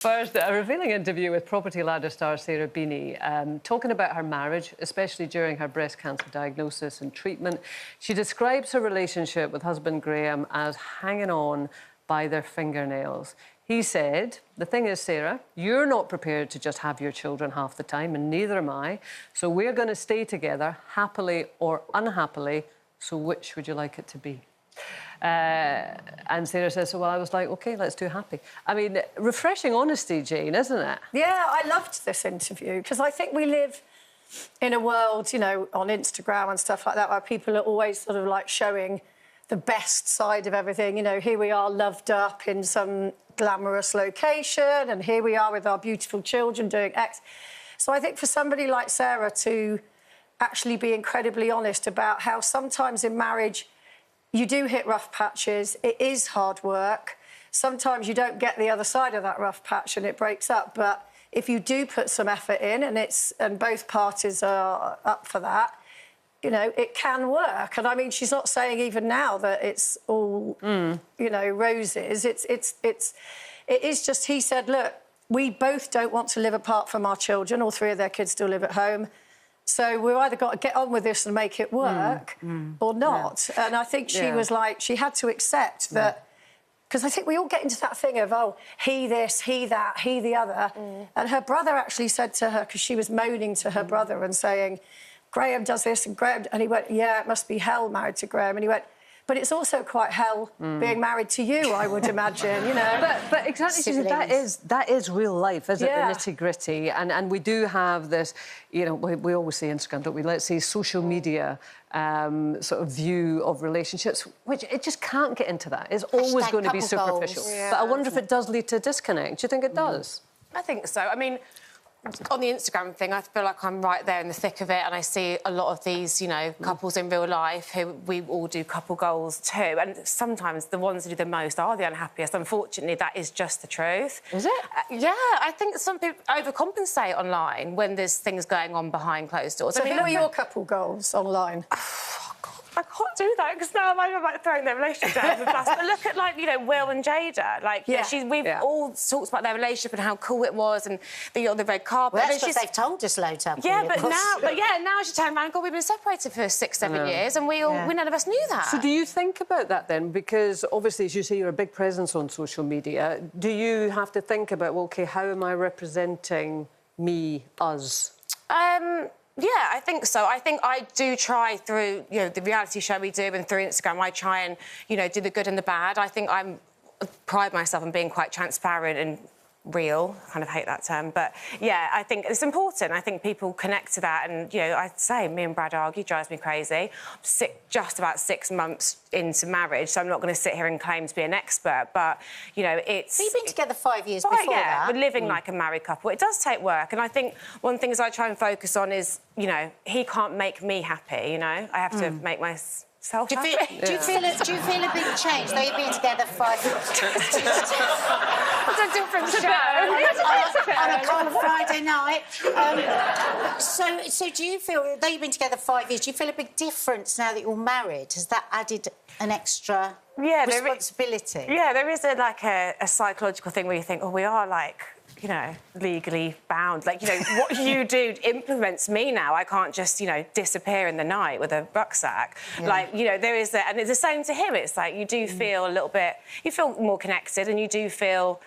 First, a revealing interview with Property Ladder star Sarah Beeny, talking about her marriage, especially during her breast cancer diagnosis and treatment. She describes her relationship with husband Graham as hanging on by their fingernails. He said, "The thing is, Sarah, you're not prepared to just have your children half the time, and neither am I. So we're going to stay together, happily or unhappily. So which would you like it to be?" And Sarah says, well, I was like, OK, let's do happy. I mean, refreshing honesty, Jane, isn't it? Yeah, I loved this interview because I think we live in a world, you know, on Instagram and stuff like that, where people are always sort of like showing the best side of everything. You know, here we are loved up in some glamorous location and here we are with our beautiful children doing X. So I think for somebody like Sarah to actually be incredibly honest about how sometimes in marriage you do hit rough patches, it is hard work. Sometimes you don't get the other side of that rough patch and it breaks up. But if you do put some effort in and both parties are up for that, you know, it can work. And I mean, she's not saying even now that it's all, you know, roses. It is just, he said, look, we both don't want to live apart from our children. All three of their kids still live at home. So we've either got to get on with this and make it work or not. Yeah. And I think she was like, she had to accept that, because I think we all get into that thing of, oh, he this, he that, he the other. And her brother actually said to her, because she was moaning to her brother and saying, Graham does this and Graham... And he went, yeah, it must be hell married to Graham. And he went, but it's also quite hell being married to you, I would imagine, you know. But exactly, Susan, that is real life, isn't it? The nitty-gritty. And we do have this, you know, we always say Instagram, don't we? Let's say social media sort of view of relationships, which it just can't get into that. It's always going to be superficial. Yeah, but I wonder if it does lead to a disconnect. Do you think it does? I think so. I mean, on the Instagram thing, I feel like I'm right there in the thick of it, and I see a lot of these, you know, couples in real life who we all do couple goals too, and sometimes the ones who do the most are the unhappiest. Unfortunately, that is just the truth. Is it? Yeah, I think some people overcompensate online when there's things going on behind closed doors. So who are your couple goals online? I can't do that because now I'm like throwing their relationship down the bus. But look at, like, you know, Will and Jada. Like, we've all talked about their relationship and how cool it was and on the red carpet. Well, that's what they've told us loads of. Yeah, but now she turned around and God, we've been separated for 6-7 years and we none of us knew that. So do you think about that then? Because obviously, as you say, you're a big presence on social media. Do you have to think about, well, OK, how am I representing me, us? Yeah, I think so. I think I do try through, you know, the reality show we do and through Instagram, I try and, you know, do the good and the bad. I think I pride myself on being quite transparent and real. I kind of hate that term. But, yeah, I think it's important. I think people connect to that. And, you know, I'd say me and Brad argue, drives me crazy. I'm just about 6 months into marriage, so I'm not going to sit here and claim to be an expert. But, you know, it's... So you've been together 5 years before that? Yeah, we're living like a married couple. It does take work. And I think one of the things I try and focus on is, you know, he can't make me happy, you know? I have to make myself happy. Do you feel a big change? They've been together 5 years. It's a different show. On a cold Friday night. So do you feel, though you've been together 5 years, do you feel a big difference now that you're married? Has that added an extra responsibility? There is a psychological thing where you think, oh, we are, like, you know, legally bound. Like, you know, what you do implements me now. I can't just, you know, disappear in the night with a rucksack. Yeah. Like, you know, there is and it's the same to him. It's like you do feel a little bit... You feel more connected and you do feel...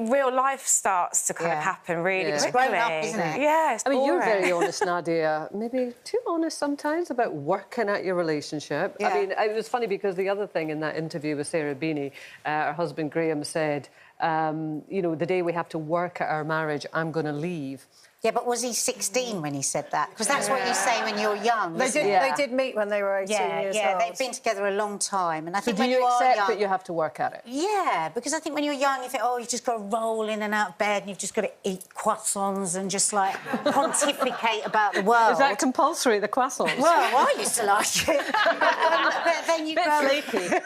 real life starts to kind of happen really quickly. It's grown up, isn't it? Yeah, it's boring. I mean, you're very honest, Nadia. Maybe too honest sometimes about working at your relationship. Yeah. I mean, it was funny because the other thing in that interview with Sarah Beeny, her husband Graham said, you know, the day we have to work at our marriage, I'm going to leave. Yeah, but was he 16 when he said that? Because that's what you say when you're young. They did meet when they were 18 years old. Yeah, they've been together a long time. And I think do you accept that you have to work at it? Yeah, because I think when you're young, you think, oh, you've just got to roll in and out of bed and you've just got to eat croissants and just, like, pontificate about the world. Is that compulsory, the croissants? Well, I used to like it. But then you grow... flaky.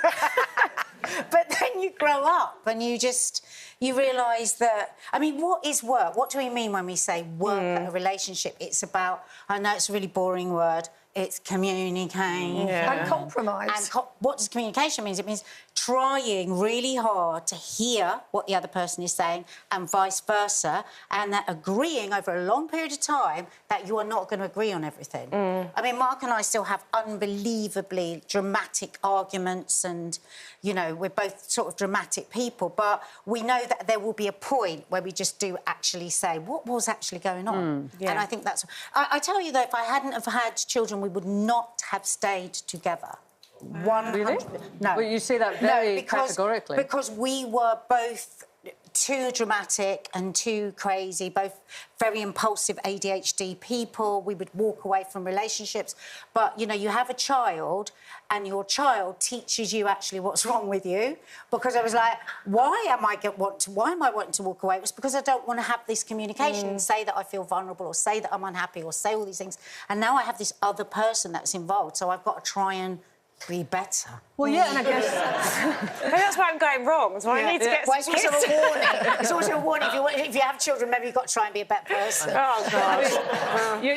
But then you grow up and you realise that... I mean, what is work? What do we mean when we say work at a relationship? It's about... I know it's a really boring word. it's communicating. And compromise. And what does communication mean? It means trying really hard to hear what the other person is saying and vice versa, and that agreeing over a long period of time that you are not going to agree on everything. I mean, Mark and I still have unbelievably dramatic arguments and, you know, we're both sort of dramatic people, but we know that there will be a point where we just do actually say, what was actually going on? And I think that's... I tell you, though, if I hadn't have had children, we would not have stayed together. 100%. Really? No. Well, you say that very categorically. Because we were both too dramatic and too crazy, both very impulsive ADHD people. We would walk away from relationships. But, you know, you have a child and your child teaches you actually what's wrong with you. Because I was like, why am I wanting to walk away? It was because I don't want to have this communication and say that I feel vulnerable or say that I'm unhappy or say all these things. And now I have this other person that's involved, so I've got to try and be better. Well, yeah, and I guess... Maybe that's why I'm going wrong, so I need to get Well, it's also a warning. It's also a warning. If you have children, maybe you've got to try and be a better person. Oh, God.